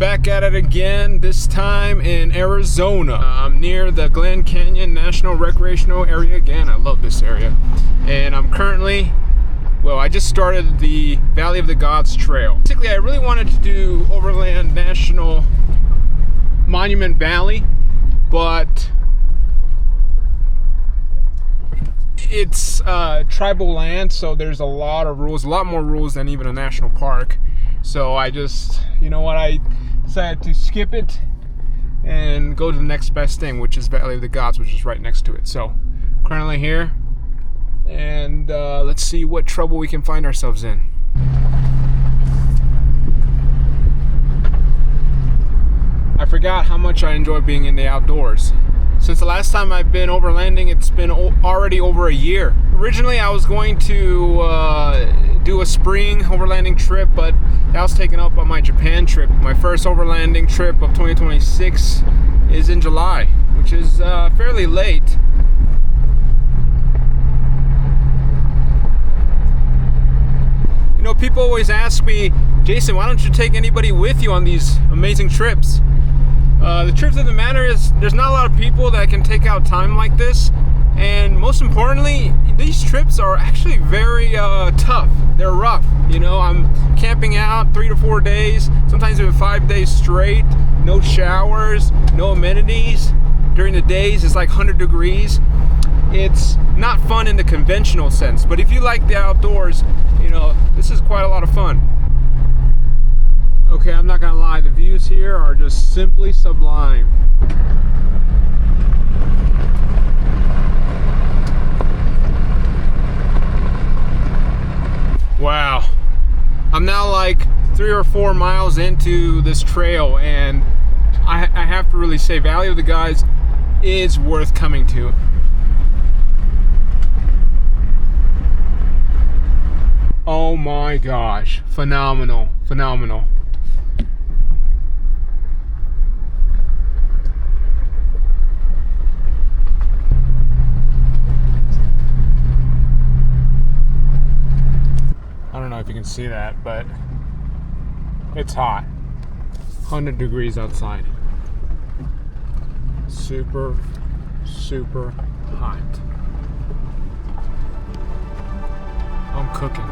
back at it again, this time in Arizona. I'm near the Glen Canyon National Recreational Area again. I love this area. And I'm currently, well, I just started the Valley of the Gods Trail. Basically, I really wanted to do Overland National Monument Valley, but it's tribal land, so there's a lot of rules, a lot more rules than even a national park. So I just, you know what, I decided to skip it and go to the next best thing, which is Valley of the Gods, which is right next to it. So currently here, and let's see what trouble we can find ourselves in. I forgot how much I enjoy being in the outdoors. Since the last time I've been overlanding, it's been already over a year. Originally, I was going to do a spring overlanding trip, but that was taken up on my Japan trip. My first overlanding trip of 2026 is in July, which is fairly late. You know, people always ask me, Jason, why don't you take anybody with you on these amazing trips? The truth of the matter is there's not a lot of people that can take out time like this, and most importantly, these trips are actually very tough. They're rough. You know, I'm camping out 3 to 4 days, sometimes even 5 days straight, no showers, no amenities. During the days it's like 100 degrees. It's not fun in the conventional sense, but if you like the outdoors, you know, this is quite a lot of fun. Okay, I'm not gonna lie, the views here are just simply sublime. Wow. I'm now like 3 or 4 miles into this trail, and I have to really say Valley of the Gods is worth coming to. Oh my gosh, phenomenal, phenomenal. I don't know if you can see that, but it's hot. 100 degrees outside. Super, super hot. I'm cooking.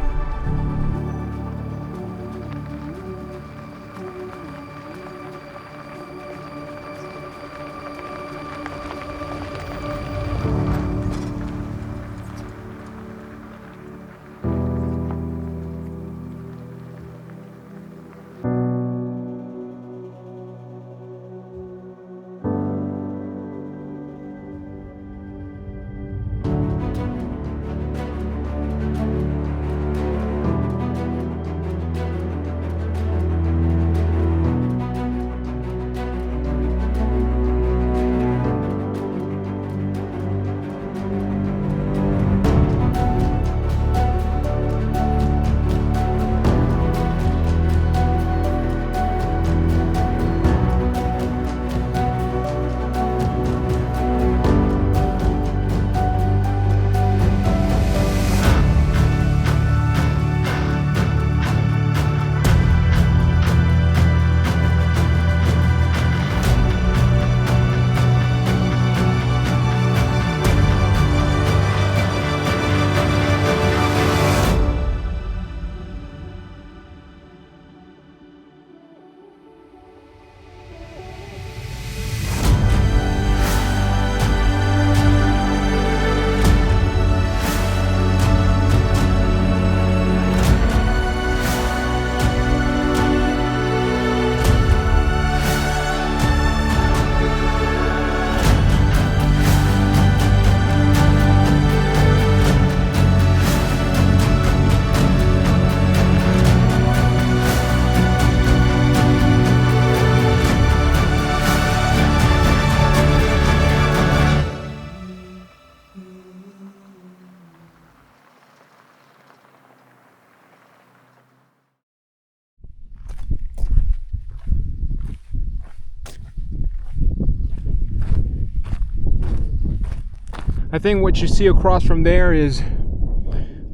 I think what you see across from there is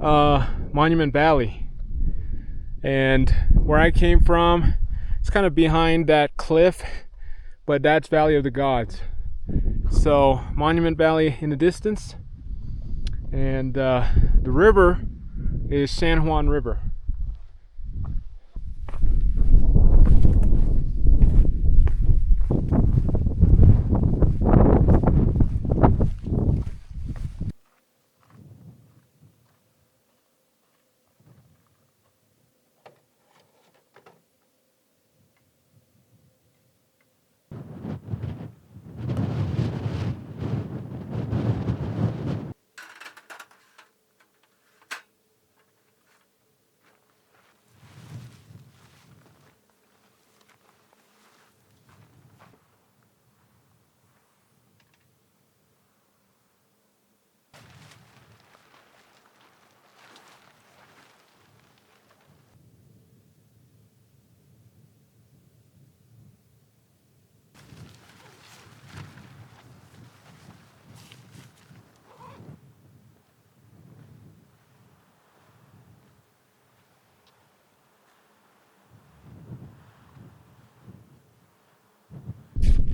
Monument Valley, and where I came from, It's kind of behind that cliff, but that's Valley of the Gods. So Monument Valley in the distance, and the river is San Juan River.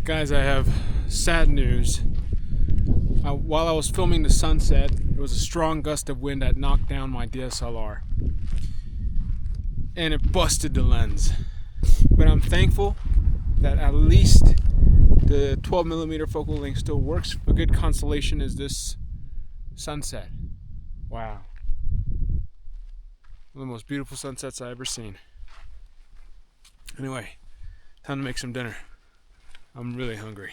Guys, I have sad news. While I was filming the sunset, there was a strong gust of wind that knocked down my DSLR. And it busted the lens. But I'm thankful that at least the 12mm focal length still works. A good consolation is this sunset. Wow. One of the most beautiful sunsets I've ever seen. Anyway, time to make some dinner. I'm really hungry.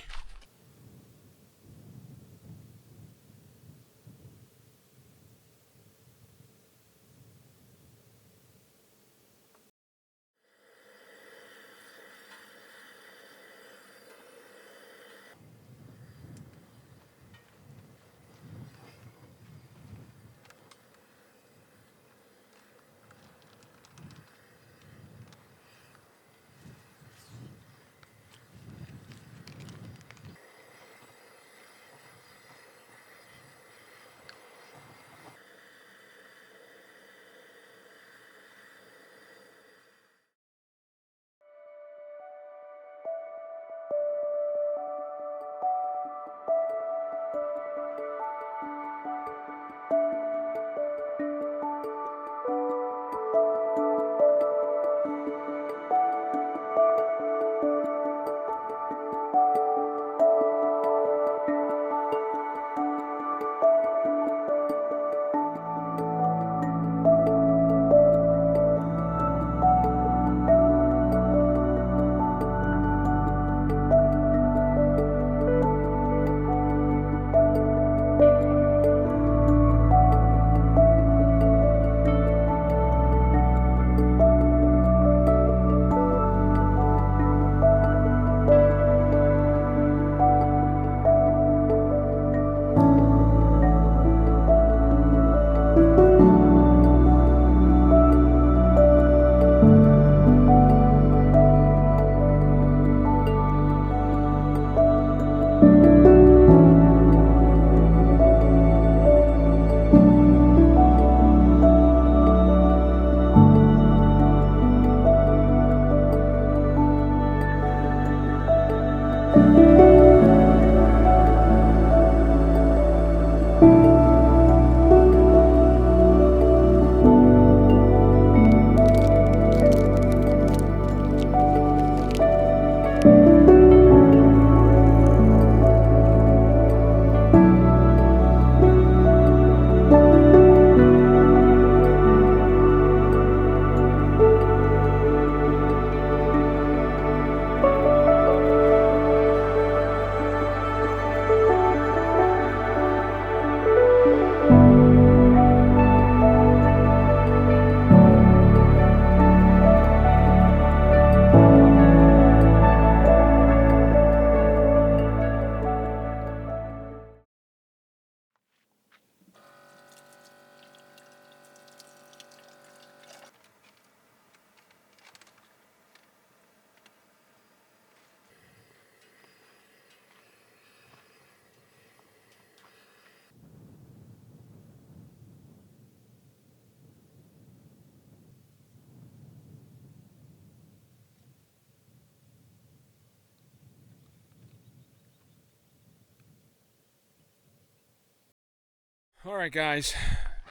All right, guys,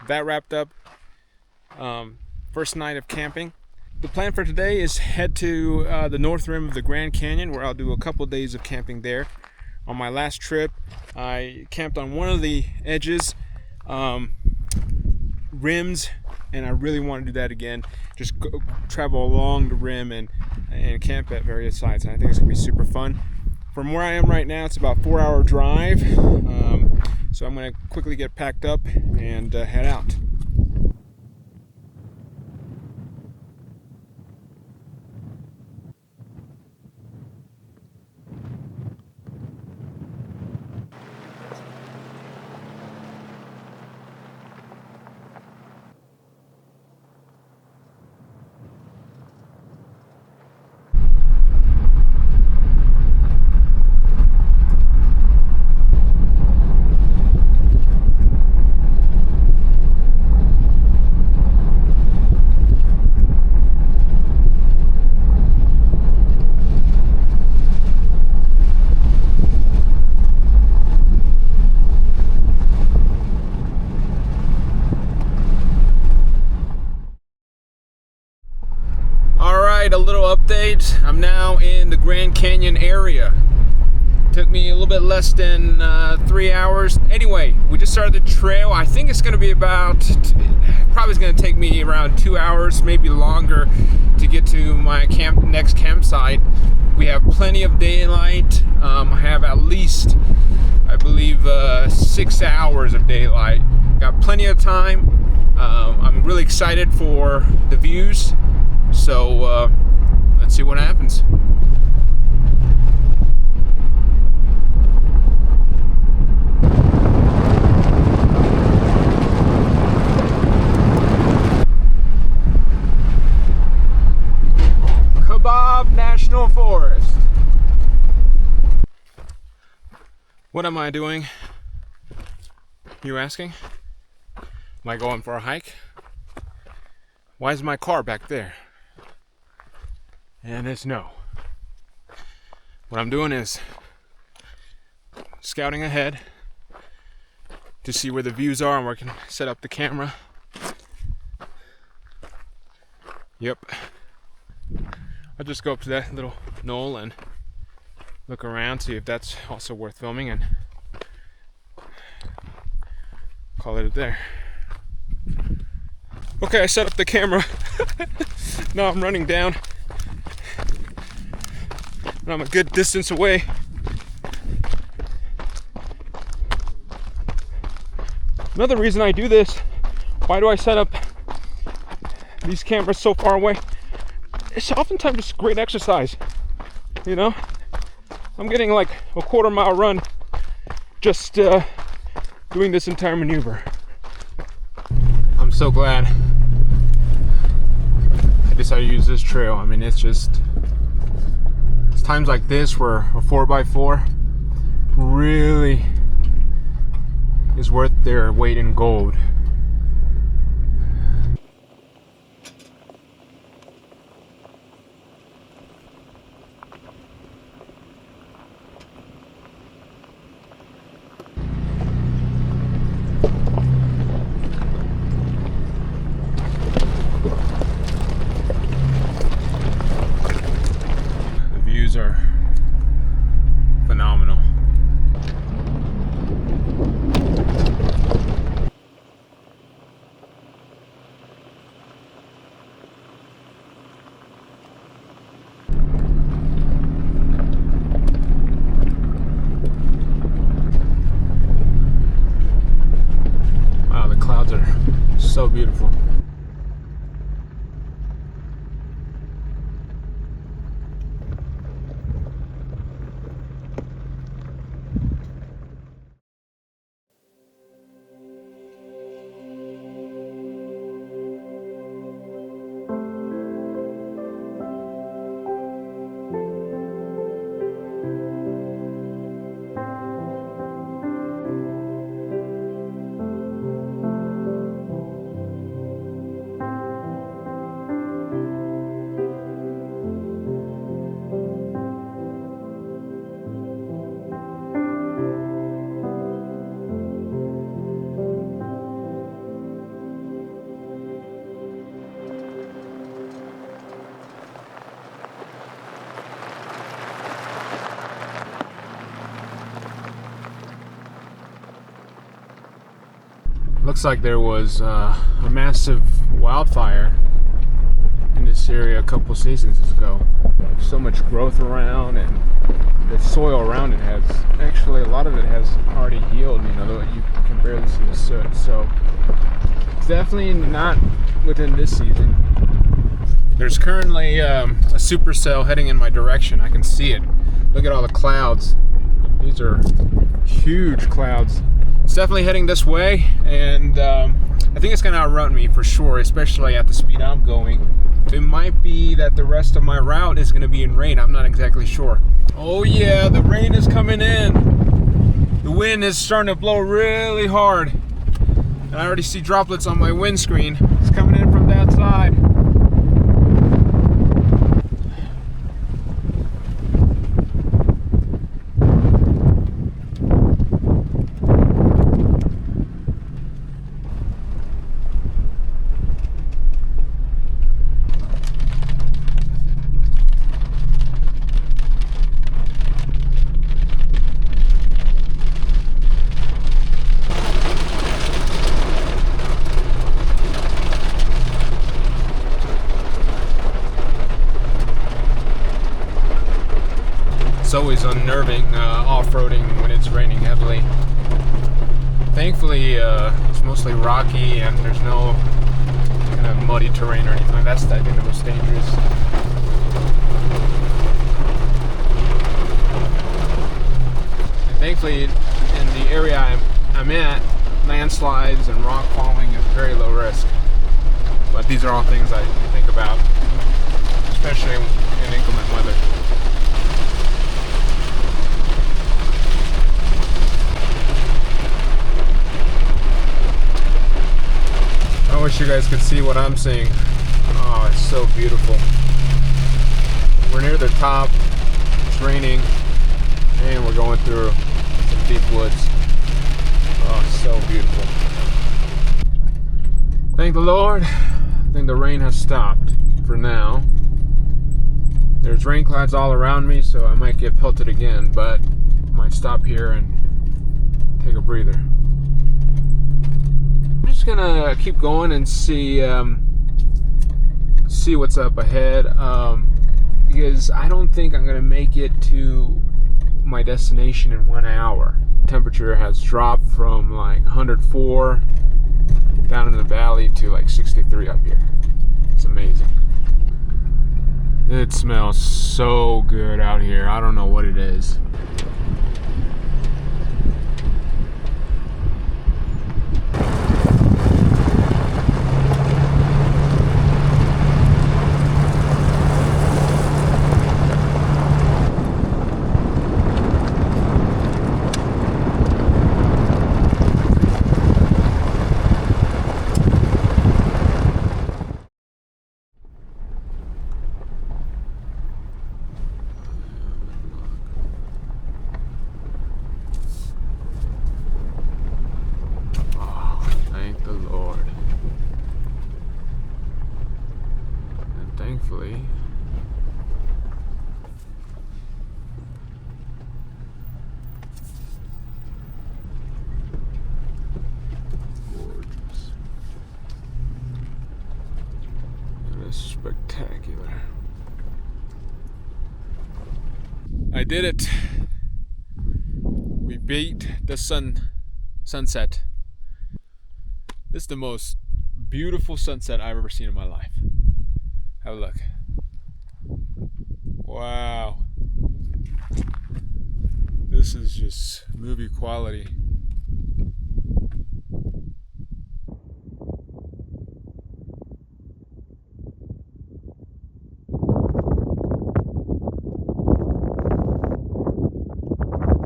that wrapped up first night of camping. The plan for today is head to the north rim of the Grand Canyon, where I'll do a couple days of camping there. On my last trip, I camped on one of the edges, rims, and I really want to do that again. Just go, travel along the rim and camp at various sites. And I think it's gonna be super fun. From where I am right now, it's about a 4-hour drive. So I'm gonna quickly get packed up and head out. A little update. I'm now in the Grand Canyon area. Took me a little bit less than 3 hours. Anyway, we just started the trail. I think it's going to be probably going to take me around 2 hours, maybe longer, to get to my next campsite. We have plenty of daylight. I have at least, I believe, 6 hours of daylight. Got plenty of time. I'm really excited for the views. So let's see what happens. Kebab National Forest. What am I doing? You asking? Am I going for a hike? Why is my car back there? And it's no. What I'm doing is scouting ahead to see where the views are and where I can set up the camera. Yep. I'll just go up to that little knoll and look around, see if that's also worth filming, and call it there. Okay, I set up the camera. Now I'm running down. I'm a good distance away. Another reason I do this, why do I set up these cameras so far away? It's oftentimes just great exercise, you know? I'm getting like a 1/4 mile run just doing this entire maneuver. I'm so glad I decided to use this trail. I mean, it's times like this where a 4x4 really is worth their weight in gold. Are phenomenal. Wow, the clouds are so beautiful. Looks like there was a massive wildfire in this area a couple seasons ago. So much growth around, and the soil around it has, actually a lot of it has already healed, you know, you can barely see the soot. So it's definitely not within this season. There's currently a supercell heading in my direction. I can see it. Look at all the clouds. These are huge clouds. It's definitely heading this way, and I think it's going to outrun me for sure, especially at the speed I'm going. It might be that the rest of my route is going to be in rain. I'm not exactly sure. Oh yeah, the rain is coming in. The wind is starting to blow really hard. And I already see droplets on my windscreen. It's coming in from that side. It's always unnerving off-roading when it's raining heavily. Thankfully, it's mostly rocky and there's no kind of muddy terrain or anything. That's, I think, the most dangerous. And thankfully, in the area I'm at, landslides and rock falling is very low risk. But these are all things I think about, especially in inclement weather. I wish you guys could see what I'm seeing. Oh, it's so beautiful. We're near the top, it's raining, and we're going through some deep woods. Oh, it's so beautiful. Thank the Lord. I think the rain has stopped for now. There's rain clouds all around me, so I might get pelted again, but I might stop here and take a breather. I'm just gonna keep going and see what's up ahead, because I don't think I'm gonna make it to my destination in 1 hour. Temperature has dropped from like 104 down in the valley to like 63 up here. It's amazing. It smells so good out here. I don't know what it is. Thankfully, gorgeous. It is spectacular. I did it. We beat the sunset. This is the most beautiful sunset I've ever seen in my life. Have a look. Wow. This is just movie quality.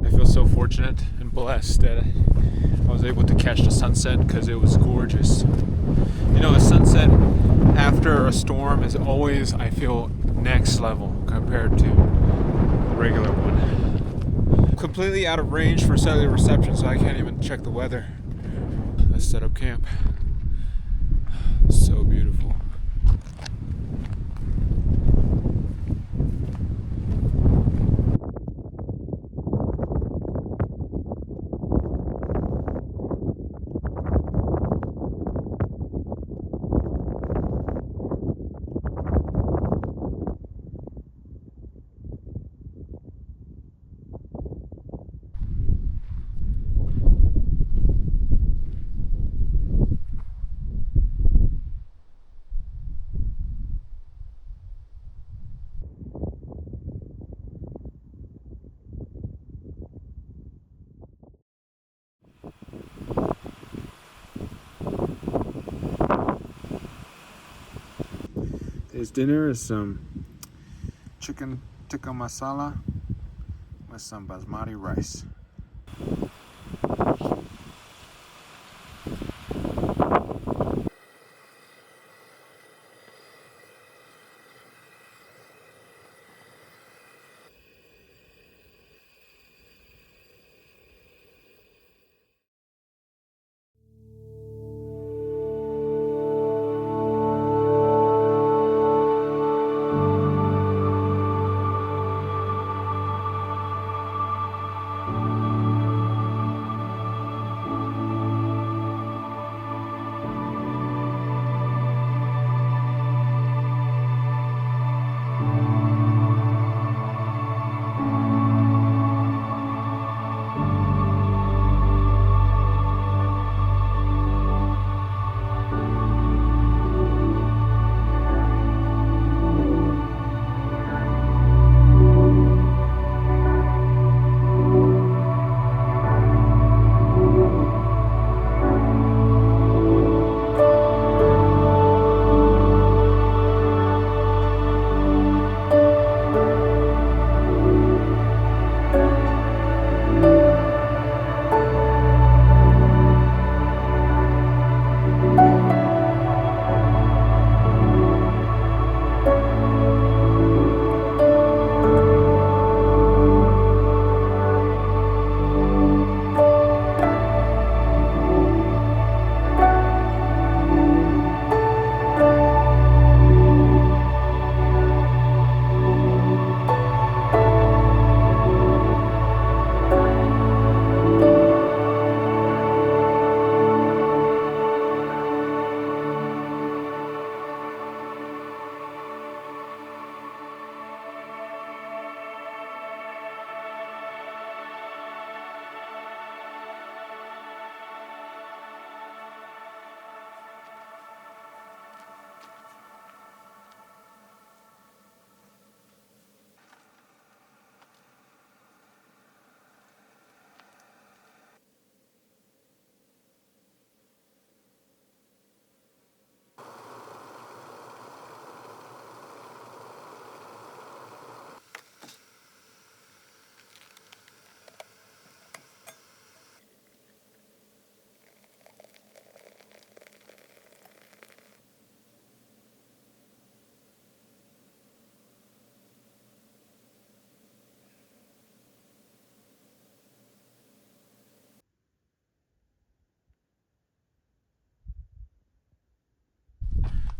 I feel so fortunate and blessed that I was able to catch the sunset because it was gorgeous. You know, the sunset after a storm is always, I feel, next level compared to a regular one. Completely out of range for cellular reception, so I can't even check the weather. Let's set up camp. So beautiful. Today's dinner is some chicken tikka masala with some basmati rice.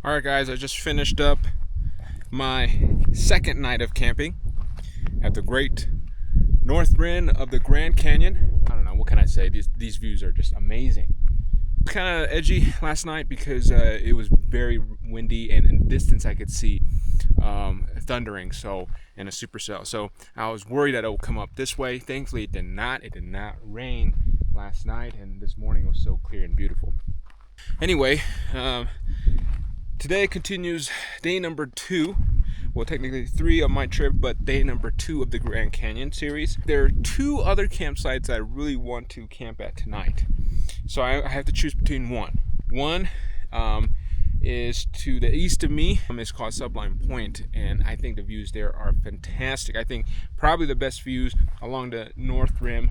Alright guys, I just finished up my second night of camping at the great north rim of the Grand Canyon. I don't know, what can I say? These views are just amazing. Kind of edgy last night because it was very windy, and in the distance I could see thundering, and a supercell. So I was worried that it would come up this way. Thankfully it did not. It did not rain last night, and this morning was so clear and beautiful. Anyway, today continues day number 2. Well, technically 3 of my trip, but day number 2 of the Grand Canyon series. There are 2 other campsites I really want to camp at tonight. So I have to choose between one. One is to the east of me. It's called Sublime Point, and I think the views there are fantastic. I think probably the best views along the north rim.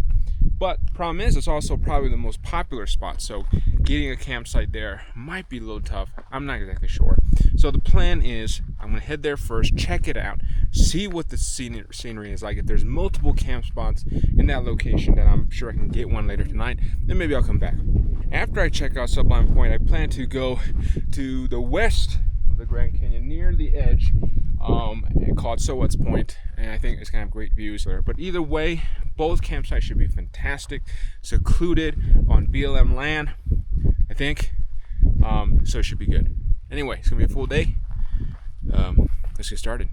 But problem is, it's also probably the most popular spot, so getting a campsite there might be a little tough. I'm not exactly sure. So the plan is, I'm going to head there first, check it out, see what the scenery is like. If there's multiple camp spots in that location, then I'm sure I can get one later tonight, then maybe I'll come back. After I check out Sublime Point, I plan to go to the west of the Grand Canyon, near the edge, called Sowat's Point, and I think it's going to have great views there. But either way, both campsites should be fantastic, secluded on BLM land, I think, so it should be good. Anyway, it's going to be a full day. Let's get started.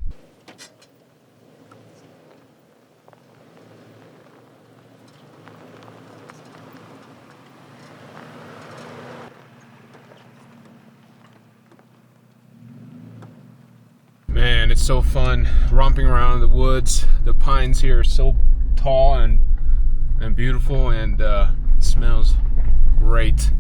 Man, it's so fun romping around in the woods. The pines here are so tall and beautiful, and it smells great.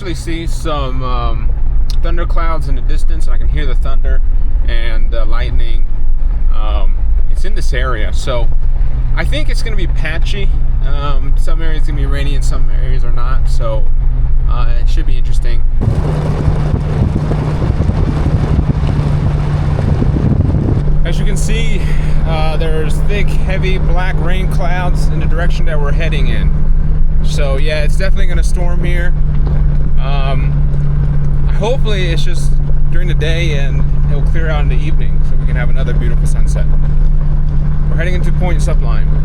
actually see some thunder clouds in the distance. I can hear the thunder and lightning. It's in this area, so I think it's going to be patchy. Some areas are going to be rainy and some areas are not, so it should be interesting. As you can see, there's thick, heavy black rain clouds in the direction that we're heading in. So yeah, it's definitely going to storm here. Hopefully it's just during the day and it'll clear out in the evening so we can have another beautiful sunset. We're heading into Point Sublime.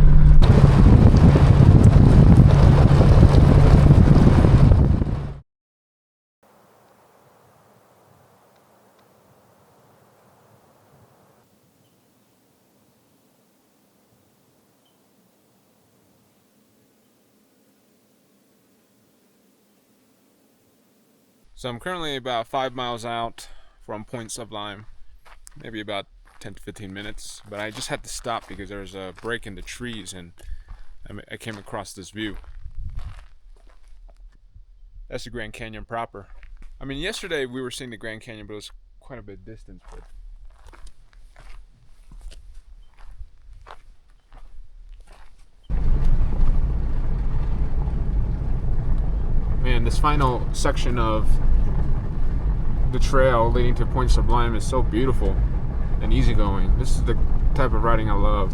So I'm currently about 5 miles out from Point Sublime, maybe about 10 to 15 minutes, but I just had to stop because there was a break in the trees and I came across this view. That's the Grand Canyon proper. I mean, yesterday we were seeing the Grand Canyon, but it was quite a bit distant. Man, this final section of the trail leading to Point Sublime is so beautiful and easygoing. This is the type of riding I love.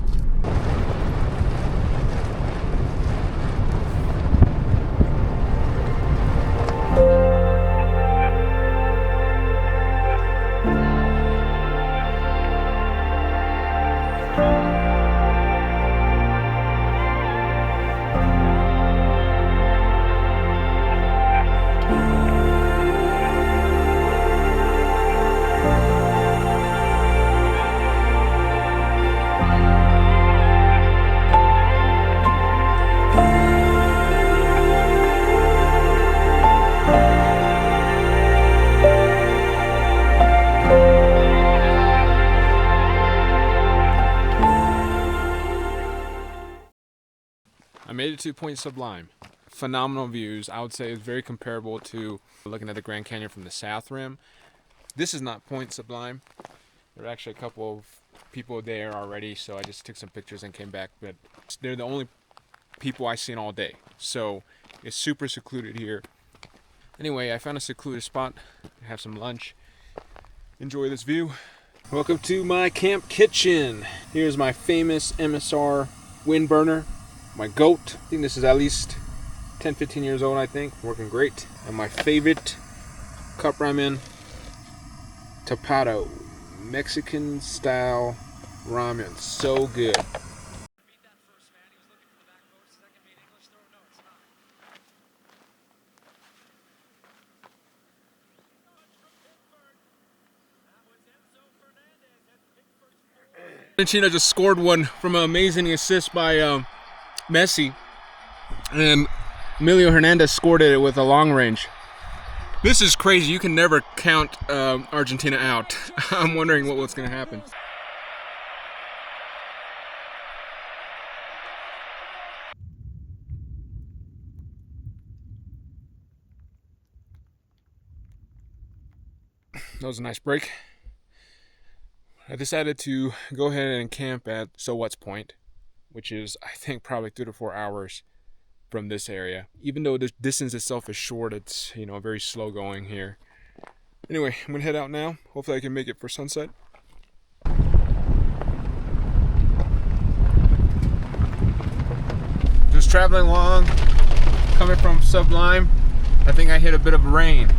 I made it to Point Sublime. Phenomenal views. I would say it's very comparable to looking at the Grand Canyon from the South Rim. This is not Point Sublime. There are actually a couple of people there already, so I just took some pictures and came back, but they're the only people I've seen all day. So it's super secluded here. Anyway, I found a secluded spot to have some lunch. Enjoy this view. Welcome to my camp kitchen. Here's my famous MSR wind burner. My goat, I think this is at least 10-15 years old, I think, working great. And my favorite cup ramen, tapado, Mexican style ramen, so good. Argentina just scored one from an amazing assist by Messi, and Emilio Hernandez scored it with a long range. This is crazy. You can never count Argentina out. I'm wondering what's going to happen. That was a nice break. I decided to go ahead and camp at Sowat's Point, which is, I think, probably 3 to 4 hours from this area. Even though the distance itself is short, it's, very slow going here. Anyway, I'm gonna head out now. Hopefully I can make it for sunset. Just traveling along, coming from Sublime. I think I hit a bit of rain.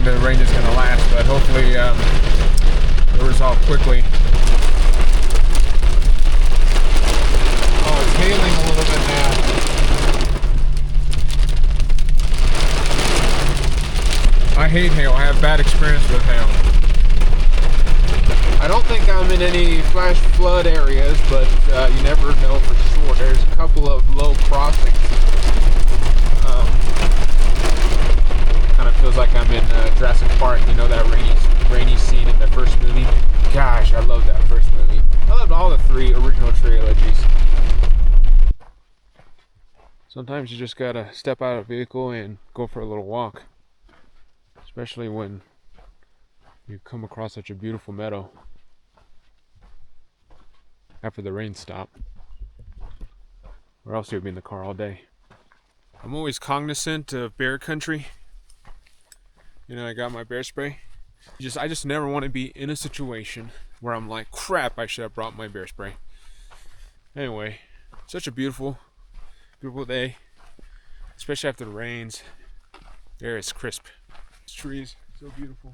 The rain is going to last, but hopefully it'll resolve quickly. Oh, it's hailing a little bit now. I hate hail. I have bad experience with hail. I don't think I'm in any flash flood areas, but you never know for sure. There's a couple of low crossings. Kind of feels like Sometimes you just gotta step out of the vehicle and go for a little walk, especially when you come across such a beautiful meadow after the rain stopped, or else you'll be in the car all day. I'm always cognizant of bear country. You know, I got my bear spray. I just never want to be in a situation where I'm like, crap, I should have brought my bear spray. Anyway, such a beautiful day, especially after the rains. Air is crisp. These trees, so beautiful.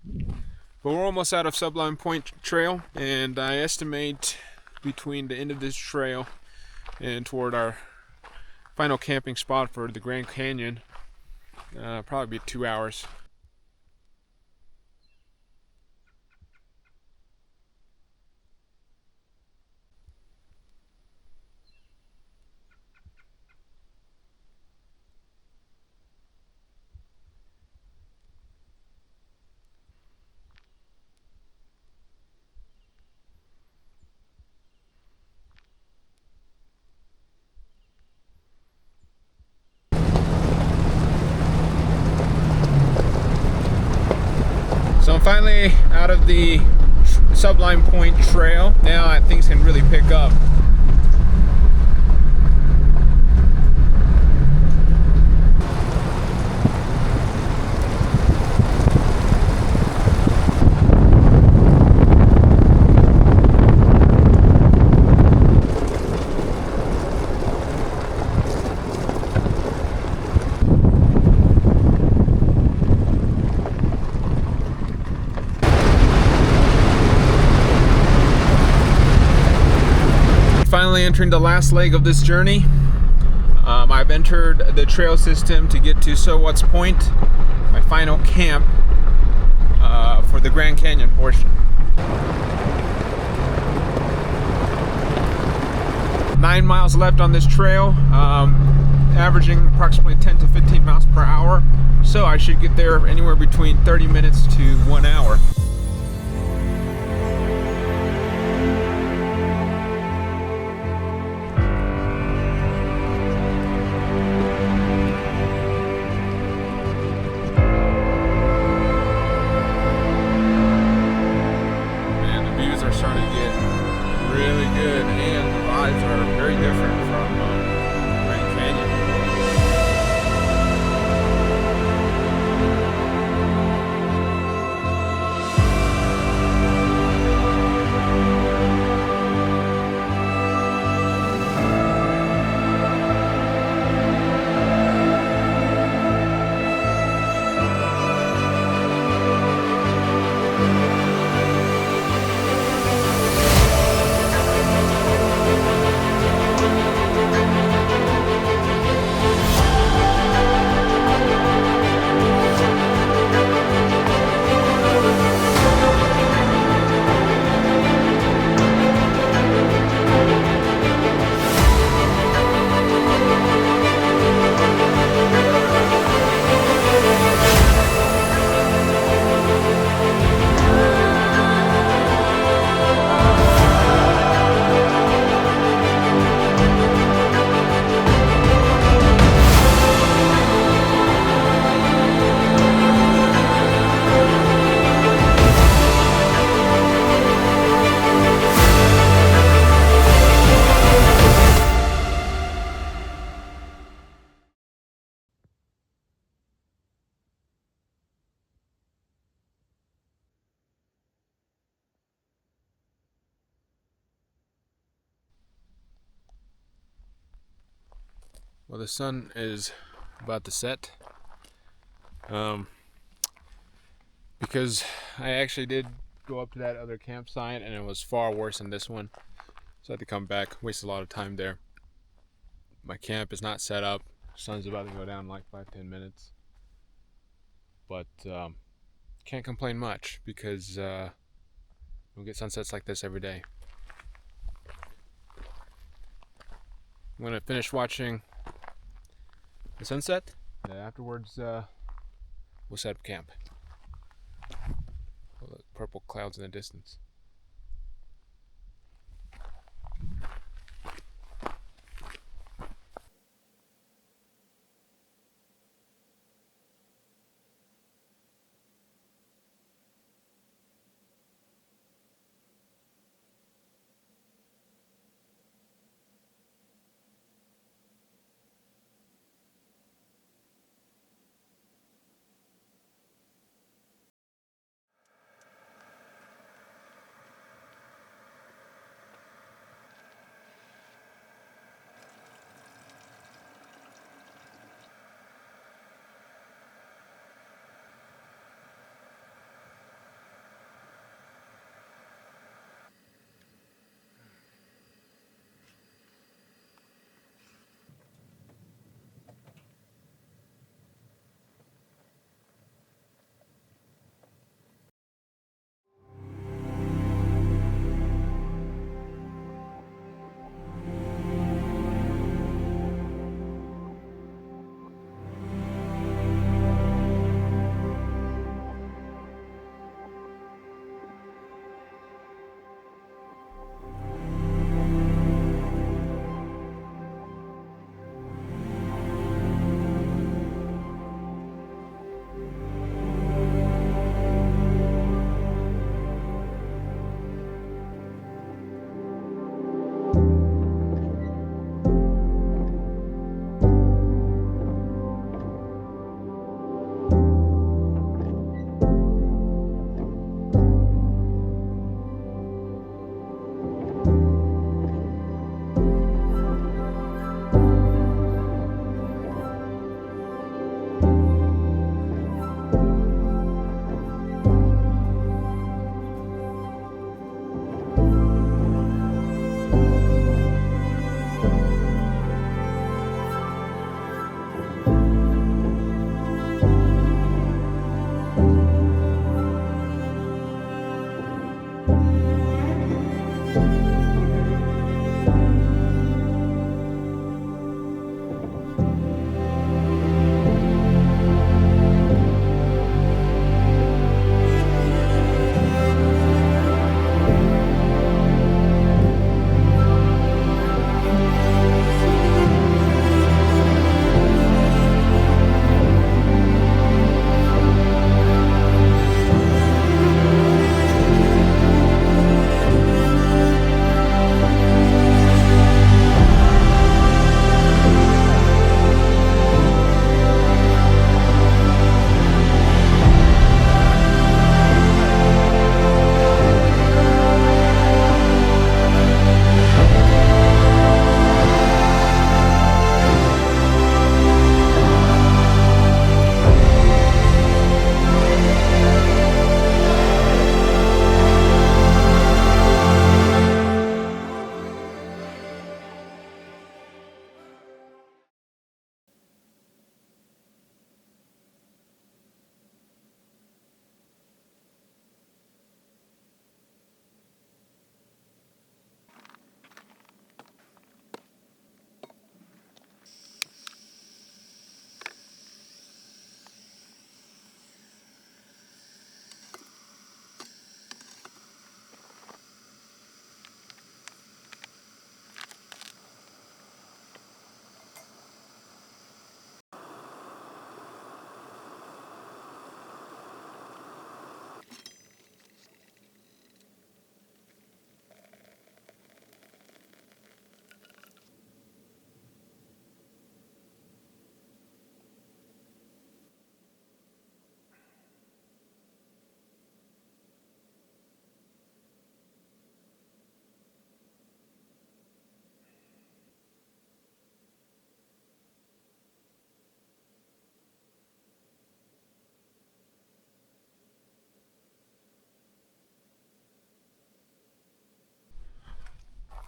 But we're almost out of Sublime Point Trail, and I estimate between the end of this trail and toward our final camping spot for the Grand Canyon, probably be 2 hours. So I'm finally out of the Sublime Point Trail. Now things can really pick up. Finally entering the last leg of this journey. I've entered the trail system to get to Sowat's Point, my final camp for the Grand Canyon portion. 9 miles left on this trail, averaging approximately 10 to 15 miles per hour, so I should get there anywhere between 30 minutes to 1 hour. Well, the sun is about to set. Because I actually did go up to that other campsite and it was far worse than this one. So I had to come back, waste a lot of time there. My camp is not set up. Sun's about to go down in like 5-10 minutes. But can't complain much because we'll get sunsets like this every day. I'm gonna finish watching the sunset, and afterwards we'll set up camp. All the purple clouds in the distance.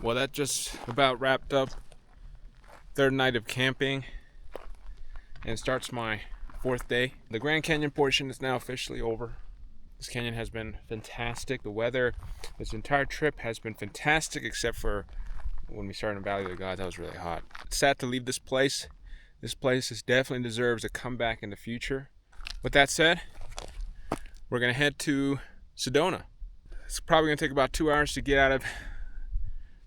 Well, that just about wrapped up third night of camping and starts my fourth day. The Grand Canyon portion is now officially over. This canyon has been fantastic. The weather this entire trip has been fantastic, except for when we started in Valley of the Gods. That was really hot. It's sad to leave this place. This place definitely deserves a comeback in the future. With that said, we're gonna head to Sedona. It's probably gonna take about 2 hours to get out of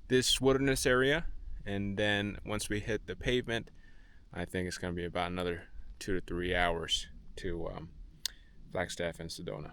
this wilderness area, and then once we hit the pavement, I think it's gonna be about another 2 to 3 hours to Flagstaff and Sedona.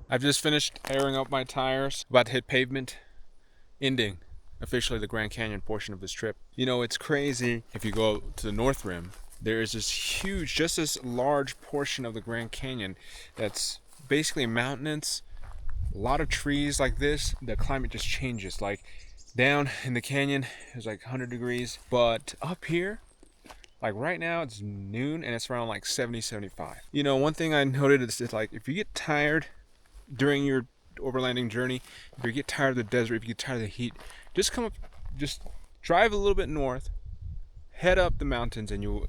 I've just finished airing up my tires, about to hit pavement, ending officially the Grand Canyon portion of this trip. You know, it's crazy. If you go to the North Rim, there is this huge, just this large portion of the Grand Canyon that's basically mountainous, a lot of trees like this. The climate just changes. Like down in the canyon, it's like 100 degrees, but up here, like right now it's noon and it's around like 70, 75. You know, one thing I noted is that like if you get tired during your overlanding journey, if you get tired of the desert, if you get tired of the heat, just come up, just drive a little bit north, head up the mountains, and you'll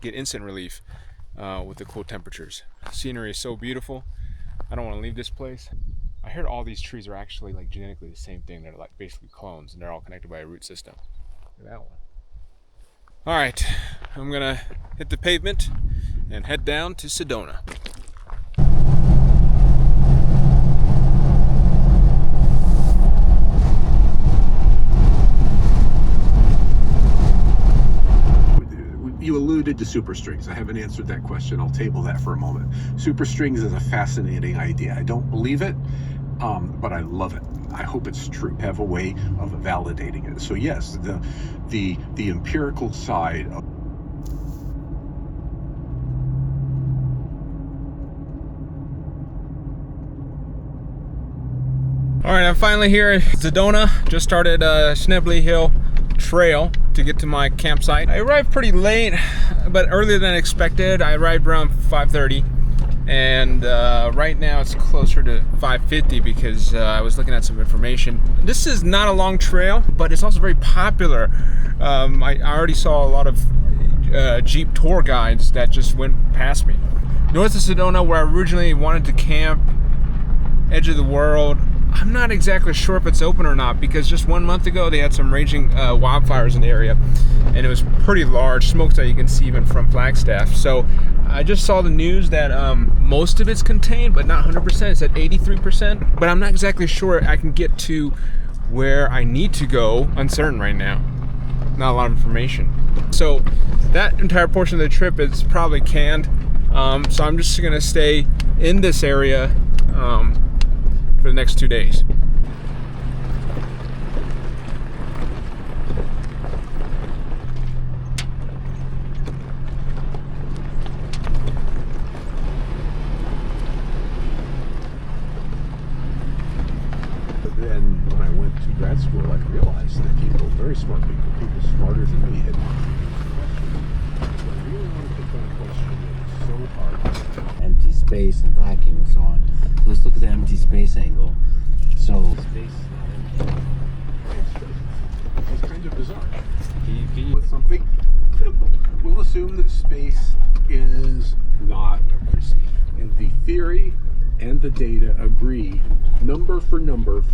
get instant relief with the cool temperatures. The scenery is so beautiful. I don't want to leave this place. I heard all these trees are actually like genetically the same thing. They're like basically clones, and they're all connected by a root system. Look at that one. All right, I'm gonna hit the pavement and head down to Sedona. You alluded to super strings. I haven't answered that question. I'll table that for a moment. Super strings is a fascinating idea. I don't believe it, but I love it. I hope it's true. Have a way of validating it. So yes, the empirical side of All right, I'm finally here at Sedona. Just started Snibbly Hill Trail to get to my campsite. I arrived pretty late, but earlier than expected. I arrived around 5:30, and right now it's closer to 5:50 because I was looking at some information. This is not a long trail, but it's also very popular. I already saw a lot of Jeep tour guides that just went past me. north of Sedona, where I originally wanted to camp, edge of the world. I'm not exactly sure if it's open or not, because just 1 month ago they had some raging wildfires in the area, and it was pretty large smokes that you can see even from Flagstaff. So I just saw the news that most of it's contained, but not 100%. It's at 83%, but I'm not exactly sure I can get to where I need to go. Uncertain right now. Not a lot of information. So that entire portion of the trip is probably canned. So I'm just gonna stay in this area for the next 2 days. But then when I went to grad school, I realized that people, very smart people smarter than me, had questions. I really want to put that question in so hard. Empty space and vacuum and so on. So let's look at the empty space angle. So space is not empty. It's kind of bizarre. Can you With something simple, we'll assume that space is not empty. And the theory and the data agree, number for number.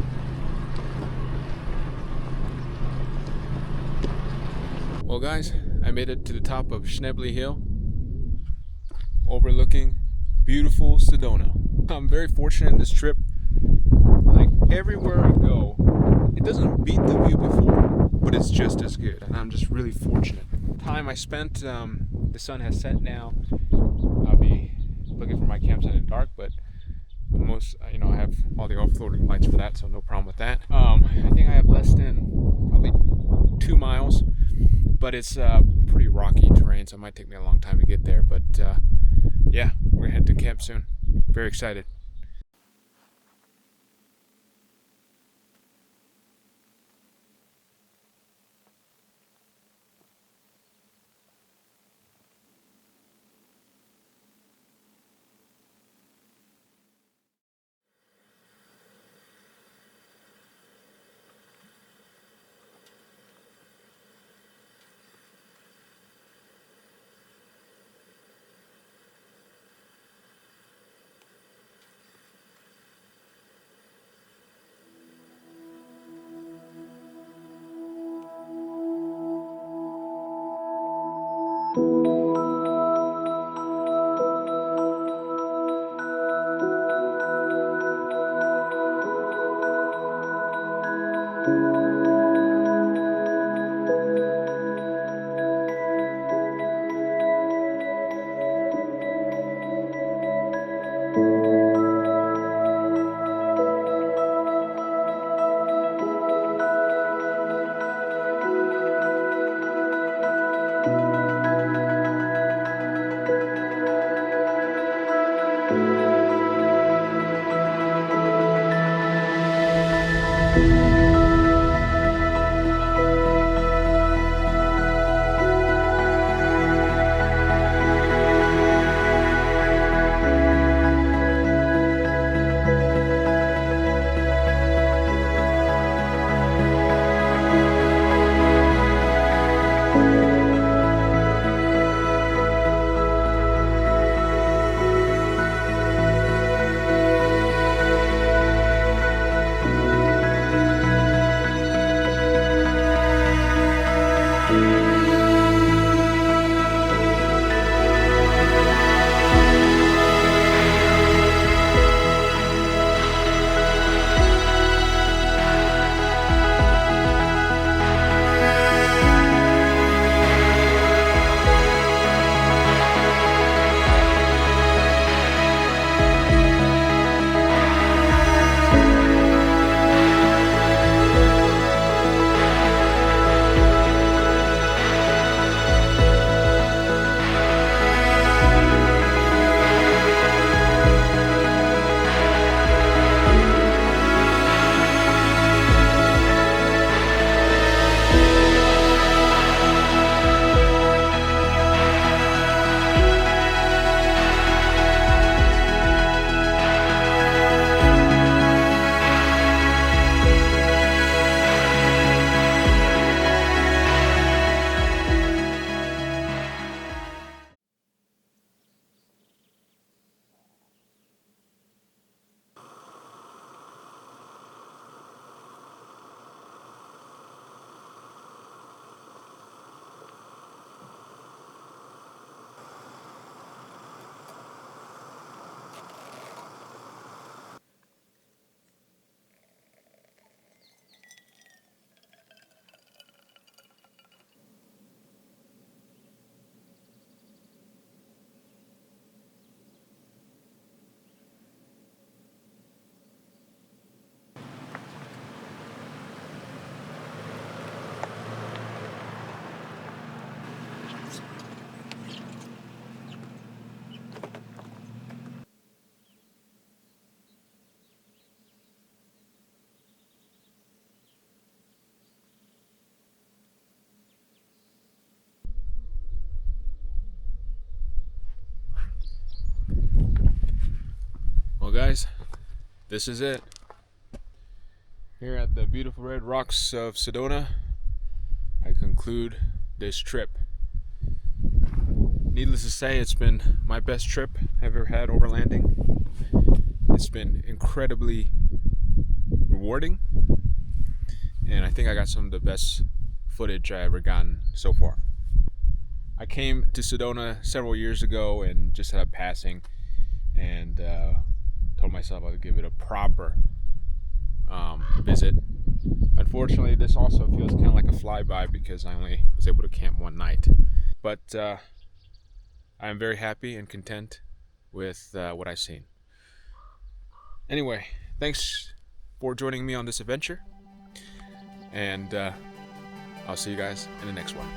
Well guys, I made it to the top of Schnebley Hill, overlooking beautiful Sedona. I'm very fortunate in this trip. Like everywhere I go, it doesn't beat the view before, but it's just as good, and I'm just really fortunate. Time I spent, the sun has set now. I'll be looking for my campsite in the dark, but most, I have all the off-roading lights for that, so no problem with that. I think I have less than probably 2 miles, but it's pretty rocky terrain, so it might take me a long time to get there. But yeah, we're gonna head to camp soon. Very excited. guys, this is it. Here at the beautiful red rocks of Sedona, I conclude this trip. Needless to say, it's been my best trip I've ever had overlanding. It's been incredibly rewarding, and I think I got some of the best footage I ever gotten so far. I came to Sedona several years ago and just had a passing, and told myself I would give it a proper visit. Unfortunately, this also feels kind of like a flyby because I only was able to camp one night. But I am very happy and content with what I've seen. Anyway, thanks for joining me on this adventure, and I'll see you guys in the next one.